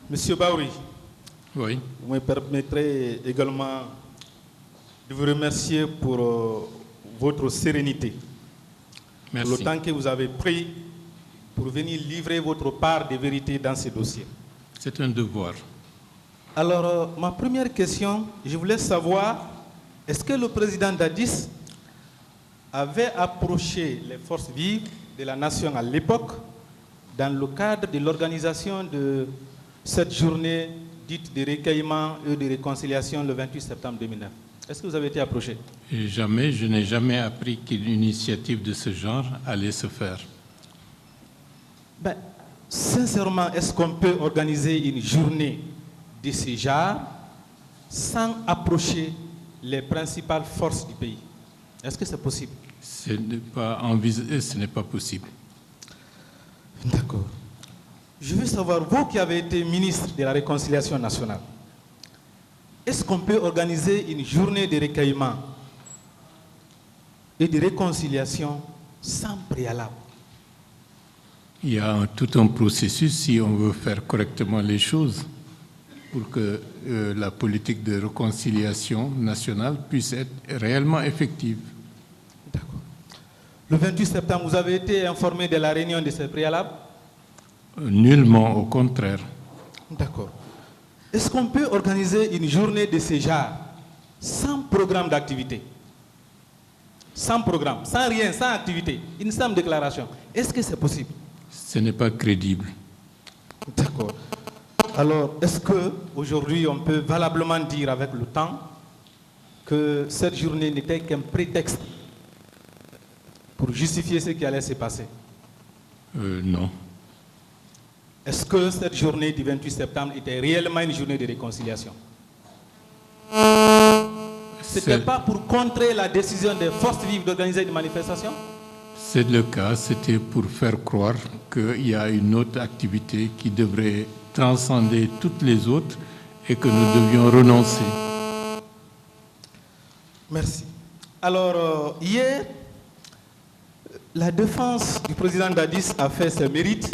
Monsieur Baouri, Oui, vous me permettrez également de vous remercier pour votre sérénité, pour merci. le temps que vous avez pris pour venir livrer votre part de vérité dans ces dossiers. C'est un devoir. Alors, ma première question, je voulais savoir, est-ce que le président Dadis avait approché les forces vives de la nation à l'époque dans le cadre de l'organisation de cette journée dite de recueillement et de réconciliation le 28 septembre 2009? Est-ce que vous avez été approché? Et je n'ai jamais appris qu'une initiative de ce genre allait se faire. Ben, sincèrement, est-ce qu'on peut organiser une journée de ce genre sans approcher les principales forces du pays? Est-ce que c'est possible? Ce n'est pas possible. D'accord. Je veux savoir, vous qui avez été ministre de la Réconciliation nationale, est-ce qu'on peut organiser une journée de recueillement et de réconciliation sans préalable? Il y a tout un processus si on veut faire correctement les choses pour que la politique de réconciliation nationale puisse être réellement effective. D'accord. Le 28 septembre, vous avez été informé de la réunion de ces préalables? Nullement, au contraire. D'accord. Est-ce qu'on peut organiser une journée de ce genre sans programme d'activité? Sans programme, sans rien, sans activité, une simple déclaration. Est-ce que c'est possible? Ce n'est pas crédible. D'accord. Alors, est-ce qu'aujourd'hui, on peut valablement dire avec le temps que cette journée n'était qu'un prétexte pour justifier ce qui allait se passer? Non. Est-ce que cette journée du 28 septembre était réellement une journée de réconciliation? Ce n'était pas pour contrer la décision des forces vives d'organiser une manifestation? C'est le cas, c'était pour faire croire qu'il y a une autre activité qui devrait transcender toutes les autres et que nous devions renoncer. Merci. Alors, hier, la défense du président Dadis a fait ses mérites,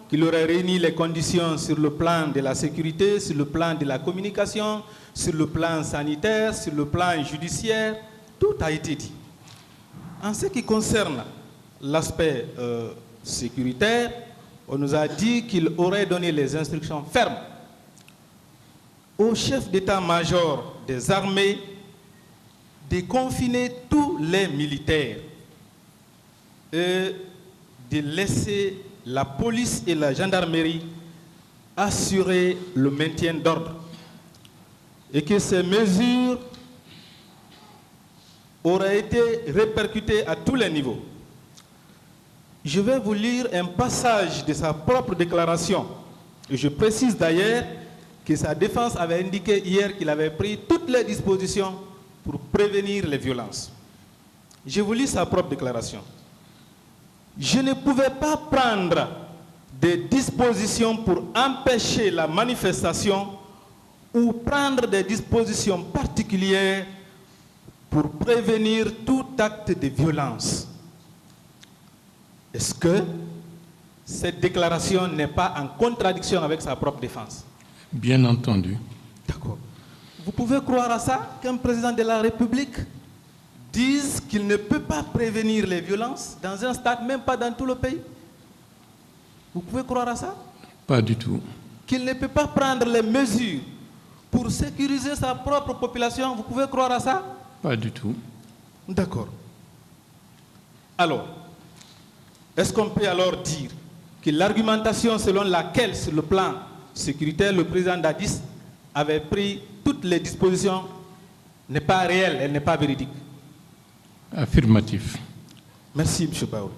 qu'il aurait réuni les conditions sur le plan de la sécurité, sur le plan de la communication, sur le plan sanitaire, sur le plan judiciaire. Tout a été dit. En ce qui concerne l'aspect sécuritaire, on nous a dit qu'il aurait donné les instructions fermes au chef d'état-major des armées de confiner tous les militaires et de laisser la police et la gendarmerie assurer le maintien d'ordre et que ces mesures auraient été répercutées à tous les niveaux. Je vais vous lire un passage de sa propre déclaration. Et je précise d'ailleurs que sa défense avait indiqué hier qu'il avait pris toutes les dispositions pour prévenir les violences. Je vous lis sa propre déclaration. Je ne pouvais pas prendre des dispositions pour empêcher la manifestation ou prendre des dispositions particulières pour prévenir tout acte de violence. Est-ce que cette déclaration n'est pas en contradiction avec sa propre défense? Bien entendu. D'accord. Vous pouvez croire à ça, qu'un président de la République dise qu'il ne peut pas prévenir les violences dans un stade, même pas dans tout le pays? Vous pouvez croire à ça? Pas du tout. Qu'il ne peut pas prendre les mesures pour sécuriser sa propre population? Vous pouvez croire à ça? Pas du tout. D'accord. Alors, est-ce qu'on peut alors dire que l'argumentation selon laquelle, sur le plan sécuritaire, le président Dadis avait pris toutes les dispositions n'est pas réelle, elle n'est pas véridique? Affirmatif. Merci, M. Baouri.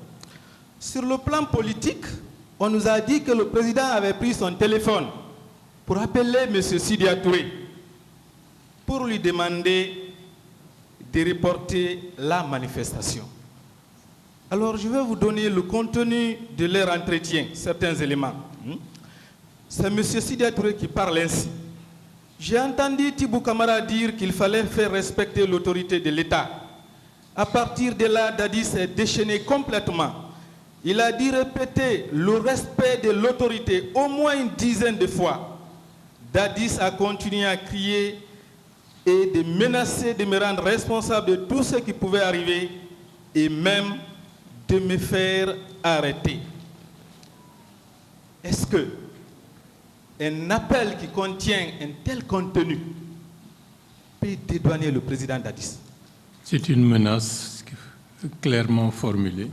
Sur le plan politique, on nous a dit que le président avait pris son téléphone pour appeler M. Sidya Touré pour lui demander de reporter la manifestation. Alors, je vais vous donner le contenu de leur entretien, certains éléments. C'est M. Sidya Touré qui parle ainsi. J'ai entendu Tibou Kamara dire qu'il fallait faire respecter l'autorité de l'État. À partir de là, Dadis s'est déchaîné complètement. Il a dit répéter le respect de l'autorité au moins une dizaine de fois. Dadis a continué à crier et de menacer de me rendre responsable de tout ce qui pouvait arriver et même de me faire arrêter. Est-ce que un appel qui contient un tel contenu peut dédouaner le président Dadis? C'est une menace clairement formulée.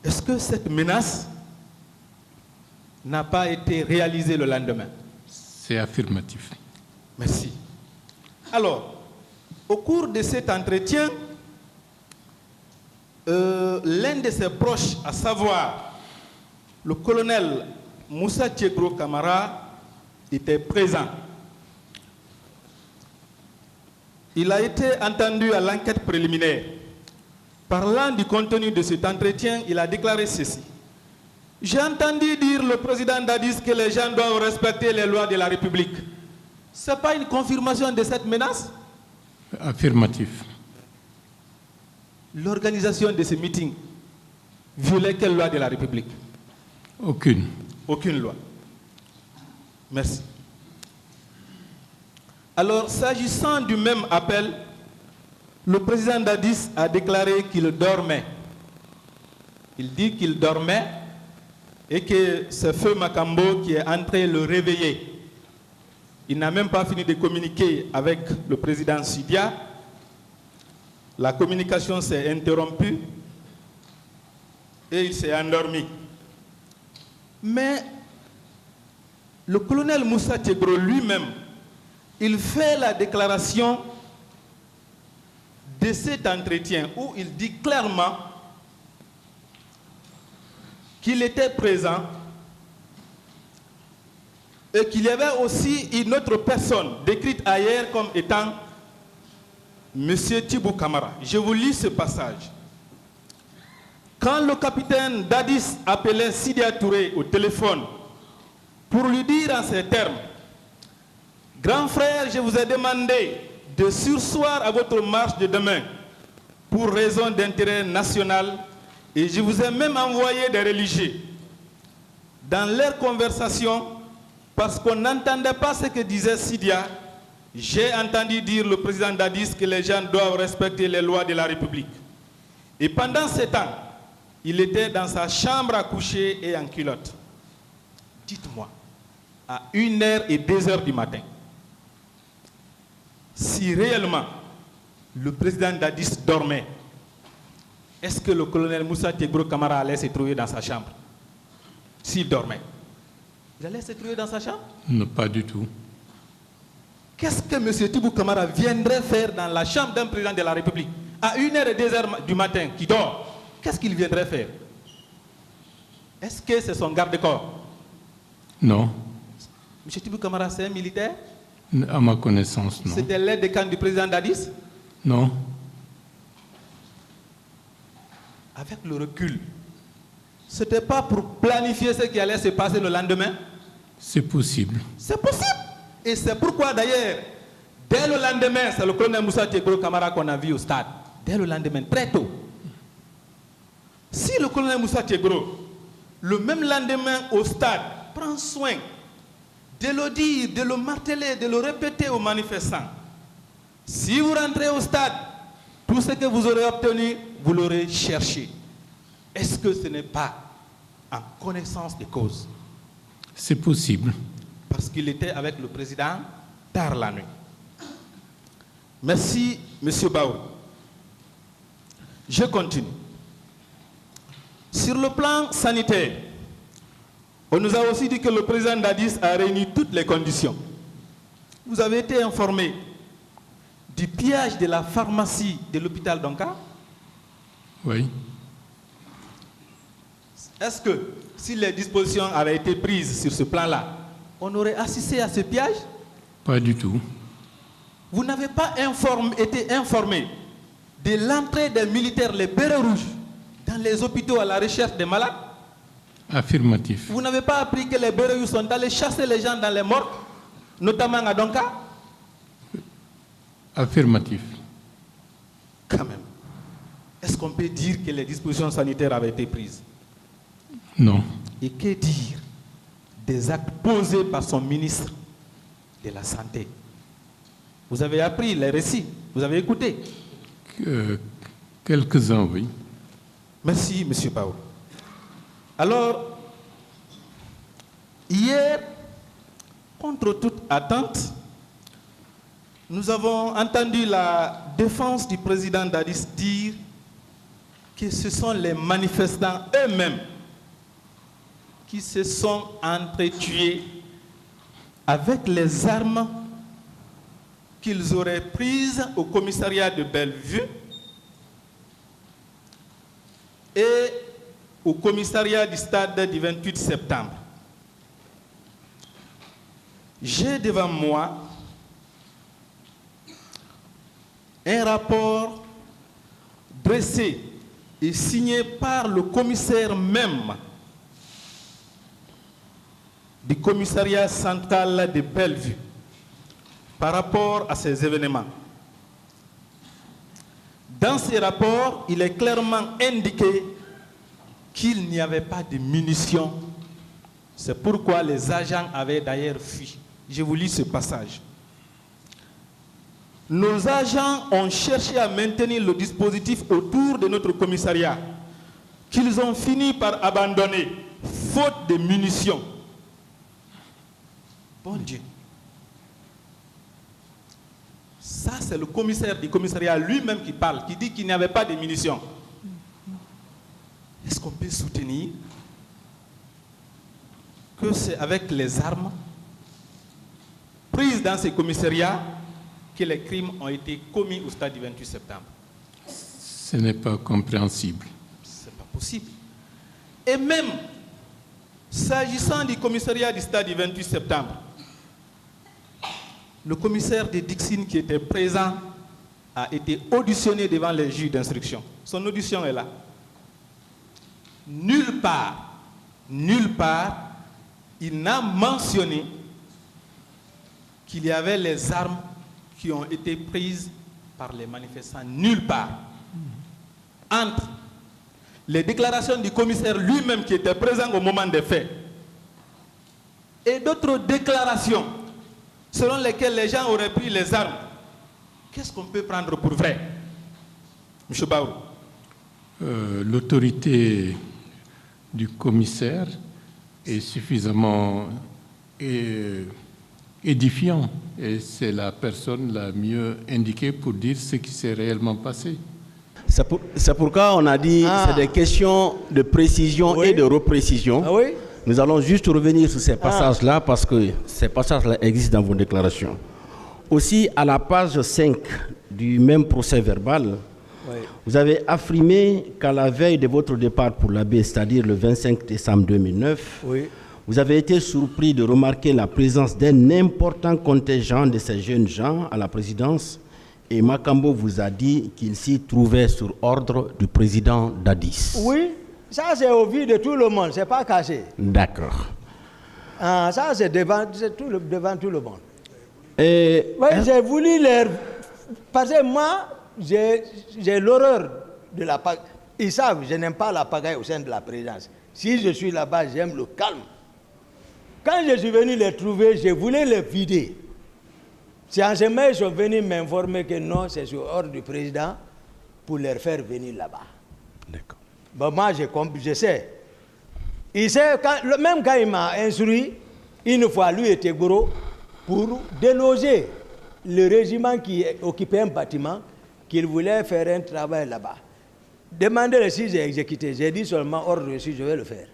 Est-ce que cette menace n'a pas été réalisée le lendemain? C'est affirmatif. Merci. Alors, au cours de cet entretien, l'un de ses proches, à savoir le colonel Moussa Tchegro Camara, était présent. Il a été entendu à l'enquête préliminaire. Parlant du contenu de cet entretien, il a déclaré ceci. J'ai entendu dire le président Dadis que les gens doivent respecter les lois de la République. Ce n'est pas une confirmation de cette menace? Affirmatif. L'organisation de ce meeting violait quelle loi de la République? Aucune. Aucune loi. Merci. Alors, s'agissant du même appel, le président Dadis a déclaré qu'il dormait. Il dit qu'il dormait et que c'est Feu Makambo qui est entré le réveiller. Il n'a même pas fini de communiquer avec le président Sidia. La communication s'est interrompue et il s'est endormi. Mais le colonel Moussa Tchegro lui-même, il fait la déclaration de cet entretien où il dit clairement qu'il était présent et qu'il y avait aussi une autre personne décrite ailleurs comme étant M. Thibou Camara. Je vous lis ce passage. Quand le capitaine Dadis appelait Sidia Touré au téléphone pour lui dire en ces termes: grand frère, je vous ai demandé de surseoir à votre marche de demain pour raison d'intérêt national et je vous ai même envoyé des religieux. Dans leur conversation, parce qu'on n'entendait pas ce que disait Sidia, j'ai entendu dire le président Dadis que les gens doivent respecter les lois de la République. Et pendant ce temps, il était dans sa chambre à coucher et en culotte. Dites-moi, à 1h et 2h du matin, si réellement le président Dadis dormait, est-ce que le colonel Moussa Tchegro Camara allait se trouver dans sa chambre? S'il dormait, il allait se trouver dans sa chambre? Non, pas du tout. Qu'est-ce que M. Thibou Camara viendrait faire dans la chambre d'un président de la République à 1h et 2h du matin qui dort? Qu'est-ce qu'il viendrait faire? Est-ce que c'est son garde-corps? Non. M. Thibou Camara, c'est un militaire? À ma connaissance, non. C'était l'aide de camp du président Dadis? Non. Avec le recul, ce n'était pas pour planifier ce qui allait se passer le lendemain? C'est possible. C'est possible. Et c'est pourquoi d'ailleurs, dès le lendemain, c'est le colonel Moussa Tchegro Camara qu'on a vu au stade. Dès le lendemain, très tôt. Si le colonel Moussa Tchegro, le même lendemain au stade, prend soin de le dire, de le marteler, de le répéter aux manifestants, si vous rentrez au stade, tout ce que vous aurez obtenu, vous l'aurez cherché. Est-ce que ce n'est pas en connaissance de cause? C'est possible. Parce qu'il était avec le président tard la nuit. Merci, M. Baou. Je continue. Sur le plan sanitaire, on nous a aussi dit que le président Dadis a réuni toutes les conditions. Vous avez été informé du pillage de la pharmacie de l'hôpital d'Onka? Oui. Est-ce que si les dispositions avaient été prises sur ce plan-là, on aurait assisté à ce pillage? Pas du tout. Vous n'avez pas été informé de l'entrée des militaires, les bérets rouges, dans les hôpitaux à la recherche des malades? Affirmatif. Vous n'avez pas appris que les bérets rouges sont allés chasser les gens dans les morgues, notamment à Donka? Affirmatif. Quand même. Est-ce qu'on peut dire que les dispositions sanitaires avaient été prises? Non. Et que dire des actes posés par son ministre de la santé. Vous avez appris les récits, vous avez écouté. Quelques-uns, oui. Merci, M. Pao. Alors, hier, contre toute attente, nous avons entendu la défense du président Dadis dire que ce sont les manifestants eux-mêmes qui se sont entretués avec les armes qu'ils auraient prises au commissariat de Bellevue et au commissariat du stade du 28 septembre. J'ai devant moi un rapport dressé et signé par le commissaire même du commissariat central de Bellevue par rapport à ces événements. Dans ces rapports, il est clairement indiqué qu'il n'y avait pas de munitions. C'est pourquoi les agents avaient d'ailleurs fui. Je vous lis ce passage. Nos agents ont cherché à maintenir le dispositif autour de notre commissariat, qu'ils ont fini par abandonner, faute de munitions. Bon Dieu. Ça, c'est le commissaire du commissariat lui-même qui parle, qui dit qu'il n'y avait pas de munitions. Est-ce qu'on peut soutenir que c'est avec les armes prises dans ces commissariats que les crimes ont été commis au stade du 28 septembre? Ce n'est pas compréhensible. Ce n'est pas possible. Et même, s'agissant du commissariat du stade du 28 septembre, le commissaire de Dixine qui était présent a été auditionné devant les juges d'instruction. Son audition est là. Nulle part, il n'a mentionné qu'il y avait les armes qui ont été prises par les manifestants. Nulle part. Entre les déclarations du commissaire lui-même qui était présent au moment des faits et d'autres déclarations selon lesquelles les gens auraient pris les armes, qu'est-ce qu'on peut prendre pour vrai, M. Baourou? L'autorité du commissaire est suffisamment édifiant et c'est la personne la mieux indiquée pour dire ce qui s'est réellement passé. C'est pourquoi on a dit c'est des questions de précision et de reprécision. Ah oui? Nous allons juste revenir sur ces passages-là parce que ces passages-là existent dans vos déclarations. Aussi, à la page 5 du même procès verbal, vous avez affirmé qu'à la veille de votre départ pour la baie, c'est-à-dire le 25 décembre 2009, vous avez été surpris de remarquer la présence d'un important contingent de ces jeunes gens à la présidence et Makambo vous a dit qu'il s'y trouvait sur ordre du président Dadis. Oui, ça c'est au vu de tout le monde, c'est pas caché. D'accord. Ça c'est devant tout le monde. Et oui, j'ai voulu leur... Parce que moi, j'ai l'horreur de la pagaille. Ils savent, je n'aime pas la pagaille au sein de la présidence. Si je suis là-bas, j'aime le calme. Quand je suis venu les trouver, je voulais les vider. C'est en ce moment ils sont venus m'informer que non, c'est sur ordre du président pour les faire venir là-bas. D'accord. Bon, moi, je sais. Il sait, même quand il m'a instruit, une fois, lui était gros, pour déloger le régiment qui occupait un bâtiment, qu'il voulait faire un travail là-bas. Demandez-le si j'ai exécuté. J'ai dit seulement ordre reçu, je vais le faire.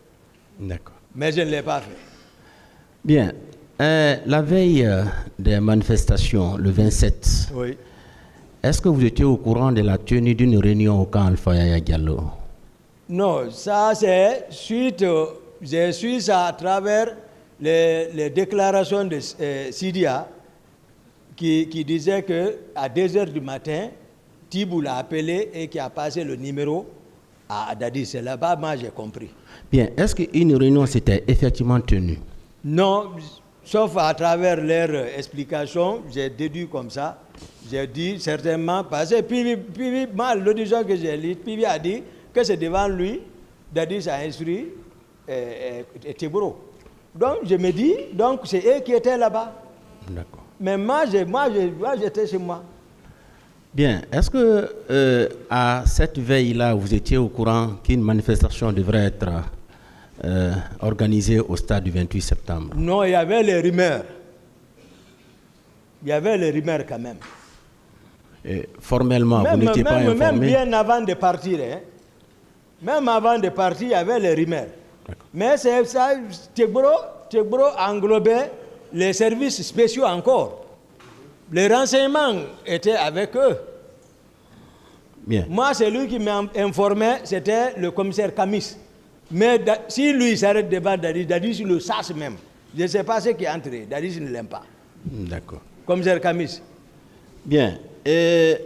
D'accord. Mais je ne l'ai pas fait. Bien. La veille des manifestations, le 27, est-ce que vous étiez au courant de la tenue d'une réunion au camp Alpha Yaya Diallo? Non, ça c'est suite, j'ai su ça à travers les déclarations de Sidia qui disait qu'à 2h du matin, Tibou l'a appelé et qui a passé le numéro à Dadis. C'est là-bas, moi j'ai compris. Bien, est-ce qu'une réunion s'était effectivement tenue? Non, sauf à travers leurs explications, j'ai déduit comme ça. J'ai dit certainement, parce que puis l'audition que j'ai lue, Pivi a dit que c'est devant lui, Dadis a instruit Teboro. Donc je me dis, donc c'est eux qui étaient là-bas. D'accord. Mais moi, j'étais chez moi. Bien. Est-ce que à cette veille-là, vous étiez au courant qu'une manifestation devrait être organisée au stade du 28 septembre? Non, il y avait les rumeurs. Il y avait les rumeurs quand même. Et formellement, vous n'étiez pas informé? Même bien avant de partir, hein. Même avant de partir, il y avait les rumeurs. Mais c'est ça, Tegbro englobait les services spéciaux encore. Les renseignements étaient avec eux. Bien. Moi, celui qui m'a informé, c'était le commissaire Kamis. Mais si lui s'arrête devant Dadis le sache même. Je ne sais pas ce qui est entré. Dadis ne l'aime pas. D'accord. Commissaire Kamis. Bien. Et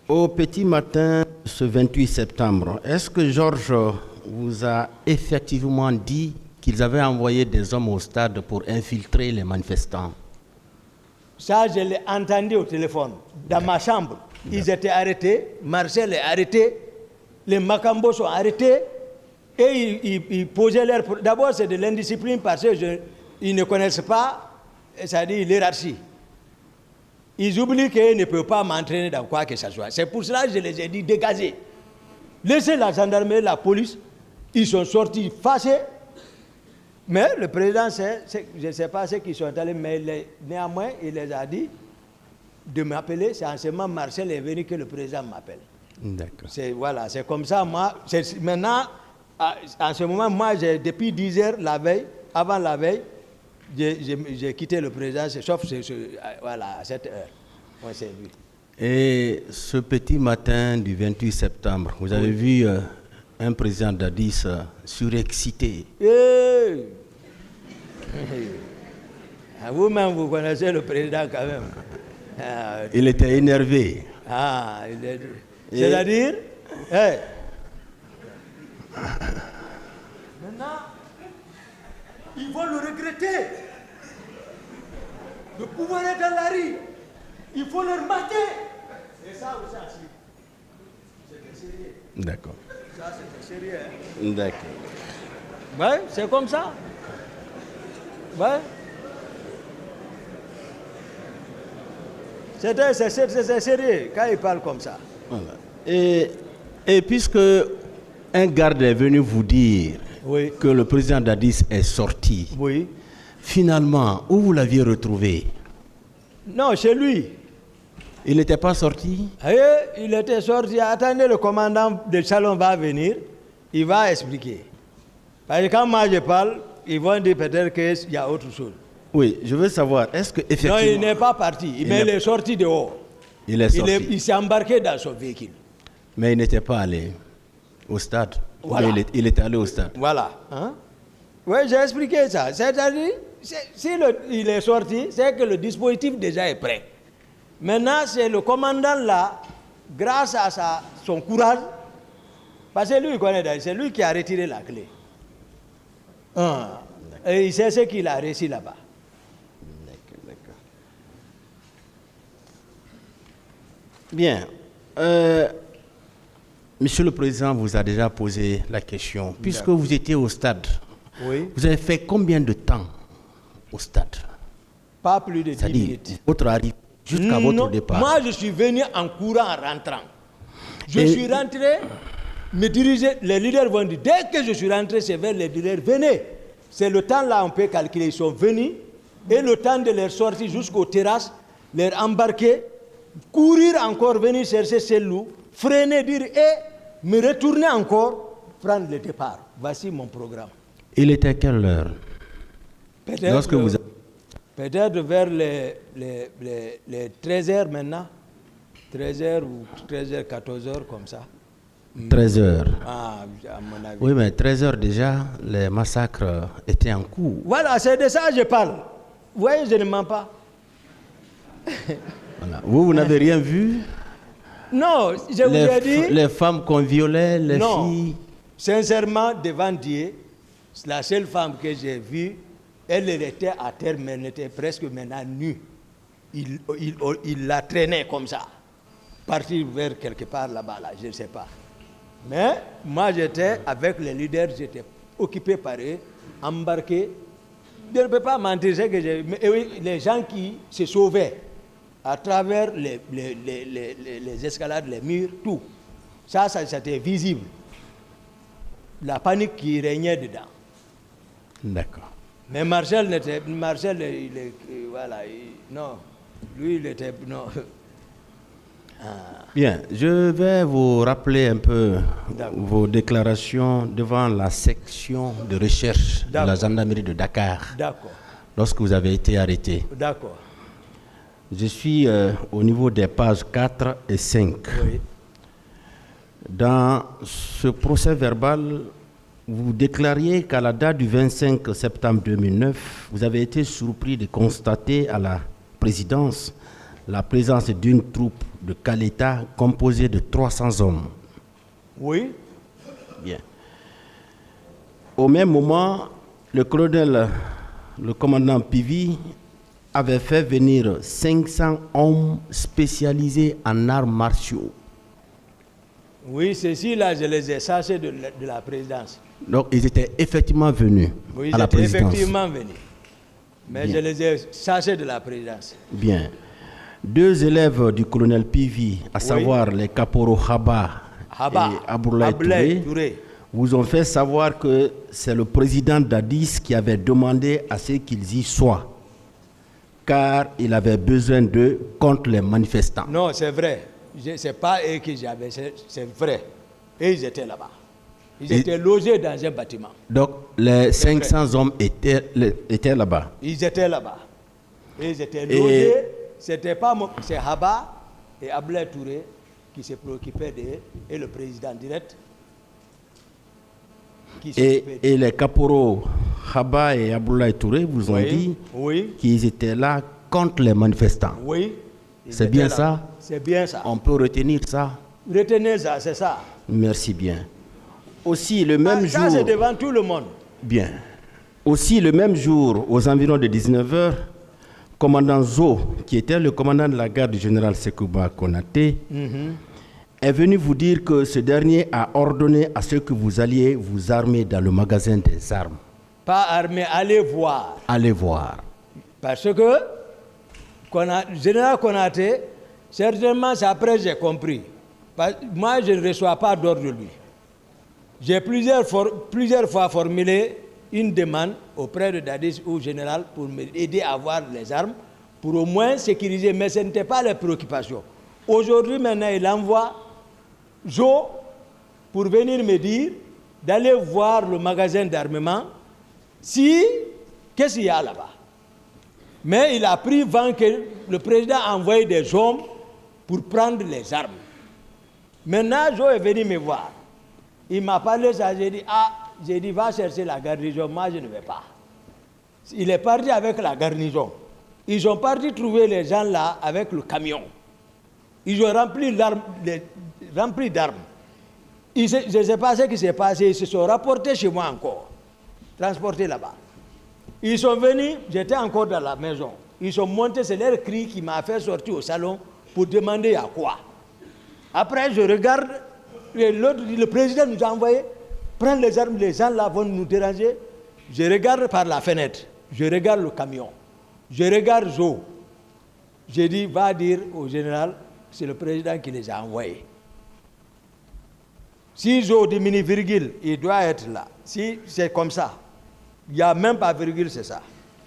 au petit matin, ce 28 septembre, est-ce que Georges vous a effectivement dit qu'ils avaient envoyé des hommes au stade pour infiltrer les manifestants? Ça, je l'ai entendu au téléphone, dans ma chambre. Ils étaient arrêtés, Marcel est arrêté, les Macambos sont arrêtés, et ils posaient leur... D'abord, c'est de l'indiscipline parce qu'ils ne connaissent pas, c'est-à-dire l'hierarchie. Ils oublient qu'ils ne peuvent pas m'entraîner dans quoi que ce soit. C'est pour cela que je les ai dit dégagez. Laissez la gendarmerie, la police. Ils sont sortis fâchés. Mais le président, je ne sais pas ce qu'ils sont allés, mais néanmoins, il les a dit de m'appeler. C'est en ce moment Marcel est venu que le président m'appelle. D'accord. Voilà, c'est comme ça. Moi, maintenant, en ce moment, moi, depuis 10 heures, la veille, avant la veille, j'ai quitté le président, sauf voilà, à cette heure. On s'est vu. Et ce petit matin du 28 septembre, vous avez vu un président d'Addis surexcité. Vous-même, vous connaissez le président quand même. Il était énervé. C'est-à-dire, maintenant, ils vont le regretter de pouvoir être dans la rue. Il faut leur mater. C'est ça ou ça, c'était sérieux. D'accord. Ça, c'était sérieux. Hein? D'accord. Ouais, c'est comme ça. Ouais. C'est sérieux quand il parle comme ça. Voilà. Et puisque un garde est venu vous dire que le président d'Addis est sorti, finalement, où vous l'aviez retrouvé? Non, chez lui. Il n'était pas sorti? Il était sorti. Attendez, le commandant de Chalon va venir. Il va expliquer. Parce que quand moi je parle, ils vont dire peut-être qu'il y a autre chose. Oui, je veux savoir, est-ce que effectivement... Non, il n'est pas parti, mais il est sorti dehors. Il est sorti. Il s'est embarqué dans son véhicule. Mais il n'était pas allé au stade. Voilà. Il est allé au stade. Voilà. Hein? Oui, j'ai expliqué ça. C'est-à-dire, il est sorti, c'est que le dispositif déjà est prêt. Maintenant, c'est le commandant là, grâce à son courage, parce que lui, il connaît, c'est lui qui a retiré la clé. Et il sait ce qu'il a réussi là-bas. D'accord. Bien. Monsieur le Président vous a déjà posé la question. Puisque vous étiez au stade, vous avez fait combien de temps au stade? Pas plus de 10 minutes. Votre arrivée jusqu'à votre départ. Moi, je suis venu en courant, en rentrant. Je suis rentré, me diriger, les leaders vont dire, dès que je suis rentré, c'est vers les leaders, venez. C'est le temps là, on peut calculer. Ils sont venus, et le temps de leur sortie jusqu'aux terrasses, leur embarquer, courir encore, venir chercher ces loups, freiner, dire, et me retourner encore, prendre le départ. Voici mon programme. Il était quelle heure? Peut-être vers les 13h maintenant. 13h ou 13h, 14h comme ça. 13h. Ah, à mon avis. Oui, mais 13h déjà, les massacres étaient en cours. Voilà, c'est de ça que je parle. Vous voyez, je ne mens pas. Voilà. Vous n'avez rien vu? Non, je vous ai dit... Les femmes qu'on violait, les filles... Sincèrement, devant Dieu, la seule femme que j'ai vue, elle était à terre, mais elle était presque maintenant nue. Il la traînait comme ça. Partir vers quelque part là-bas, là, je ne sais pas. Mais moi, j'étais avec les leaders, j'étais occupé par eux, embarqué. Je ne peux pas mentir, c'est que les gens qui se sauvaient à travers les escalades, les murs, tout. Ça c'était visible. La panique qui régnait dedans. D'accord. Mais Marcel, non, lui, il était, non. Bien, je vais vous rappeler un peu vos déclarations devant la section de recherche de la gendarmerie de Dakar. D'accord. Lorsque vous avez été arrêté. D'accord. Je suis au niveau des pages 4 et 5. Oui. Dans ce procès verbal, vous déclariez qu'à la date du 25 septembre 2009, vous avez été surpris de constater à la présidence la présence d'une troupe de Kaleta composée de 300 hommes. Oui. Bien. Au même moment, le colonel, le commandant Pivi, avait fait venir 500 hommes spécialisés en arts martiaux. Oui, ceci-là, je les ai chassés de la présidence. Donc, ils étaient effectivement venus à la présidence. Oui, ils étaient effectivement venus. Mais Bien. je les ai chassés de la présidence. Bien. 2 élèves du colonel Pivi, à savoir les caporaux Haba et Aboulaye Touré, vous ont fait savoir que c'est le président Dadis qui avait demandé à ce qu'ils y soient, car il avait besoin d'eux contre les manifestants. Non, c'est vrai. Ce n'est pas eux qui j'avais, c'est vrai. Et ils étaient là-bas. Ils étaient logés dans un bâtiment. Donc, les 500 hommes étaient là-bas. Ils étaient là-bas. Et ils étaient logés. C'était pas moi, c'est Haba et Aboulaye Touré qui se préoccupaient d'eux et le président direct. Et les caporaux Haba et Aboulaye Touré vous ont dit qu'ils étaient là contre les manifestants. Oui. C'est bien ça? C'est bien ça. On peut retenir ça? Retenez ça, c'est ça. Merci bien. Aussi, le même jour... Ça, c'est devant tout le monde. Bien. Aussi, le même jour, aux environs de 19h, commandant Zo, qui était le commandant de la garde du général Sekouba Konaté, est venu vous dire que ce dernier a ordonné à ce que vous alliez vous armer dans le magasin des armes. Pas armer, allez voir. Allez voir. Parce que général Konaté, certainement, c'est après j'ai compris. Moi, je ne reçois pas d'ordre de lui. J'ai plusieurs fois formulé une demande auprès de Dadis ou général pour m'aider à avoir les armes, pour au moins sécuriser, mais ce n'était pas les préoccupations. Aujourd'hui, maintenant, il envoie Jo pour venir me dire d'aller voir le magasin d'armement, qu'est-ce qu'il y a là-bas. Mais il a pris vent que le président a envoyé des hommes pour prendre les armes. Maintenant, Jo est venu me voir. Il m'a parlé de ça, j'ai dit, va chercher la garnison, moi je ne vais pas. Il est parti avec la garnison. Ils ont parti trouver les gens là avec le camion. Ils ont rempli d'armes. Je ne sais pas ce qui s'est passé, ils se sont rapportés chez moi encore, transportés là-bas. Ils sont venus, j'étais encore dans la maison. Ils sont montés, c'est leur cri qui m'a fait sortir au salon pour demander à quoi. Après, je regarde, le président nous a envoyé, prendre les armes, les gens là vont nous déranger. Je regarde par la fenêtre, je regarde le camion, je regarde Zo. J'ai dit, va dire au général, c'est le président qui les a envoyés. Si Zo diminue virgule, il doit être là. Si c'est comme ça, il n'y a même pas virgule, c'est ça.